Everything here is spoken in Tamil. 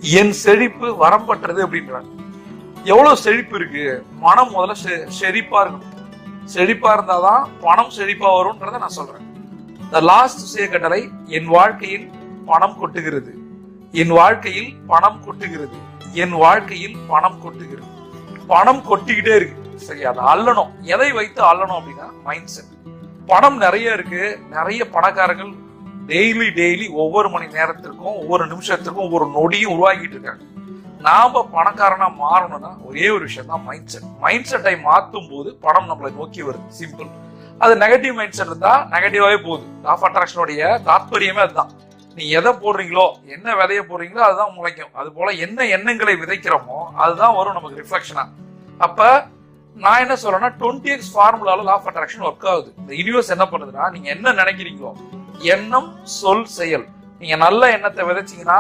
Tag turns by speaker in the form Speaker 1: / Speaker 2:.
Speaker 1: என் செழிப்பு வரம்பற்றது அப்படின்றாங்க. எவ்வளவு செழிப்பு இருக்கு, மனம் முதல்ல செழிப்பா இருக்கணும். செழிப்பா இருந்தாதான் பணம் செழிப்பா வரும்ன்றத நான் சொல்றேன். இந்த லாஸ்ட் சுய கட்டளை, என் வாழ்க்கையில் பணம் கொட்டுகிறது, என் வாழ்க்கையில் பணம் கொட்டுகிறது, என் வாழ்க்கையில் பணம் கொட்டுகிறது. பணம் கொட்டிக்கிட்டே இருக்கு. சரி, அதை அள்ளணும். எதை வைத்து அள்ளணும் அப்படின்னா மைண்ட் செட். பணம் நிறைய இருக்கு, நிறைய பணக்காரர்கள் டெய்லி ஒவ்வொரு மணி நேரத்திற்கும் ஒவ்வொரு நிமிஷத்திற்கும் ஒவ்வொரு நொடியும் உருவாக்கிட்டு இருக்காங்க. நாம பணக்காரனா மாறணும்னா ஒரே ஒரு விஷயம் தான் மைண்ட் செட். மைண்ட் செட்டை மாற்றும் போது பணம் நம்மளை நோக்கி வருது. சிம்பிள். அது நெகட்டிவ் மைண்ட் செட் இருந்தா நெகட்டிவாவே போகுது. லா ஆஃப் அட்ராக்ஷனுடைய தாற்பயமே அதுதான். நீ எதை போடுறீங்களோ, என்ன விதைய போடுறீங்களோ அதுதான் முளைக்கும். அது போல என்ன எண்ணங்களை விதைக்கிறோமோ அதுதான் வரும் நமக்கு ரிஃப்ளெக்ஷனா. அப்ப நான் என்ன சொல்றேன்னா 20x ஃபார்முலால லா ஆஃப் அட்ராக்ஷன் ஒர்க் ஆகுது. இந்த யூனிவர்ஸ் என்ன பண்ணுதுன்னா, நீங்க என்ன நினைக்கிறீங்களோ, எண்ணம் சொல் செயல், நீங்க நல்ல எண்ணத்தை விதைச்சீங்கன்னா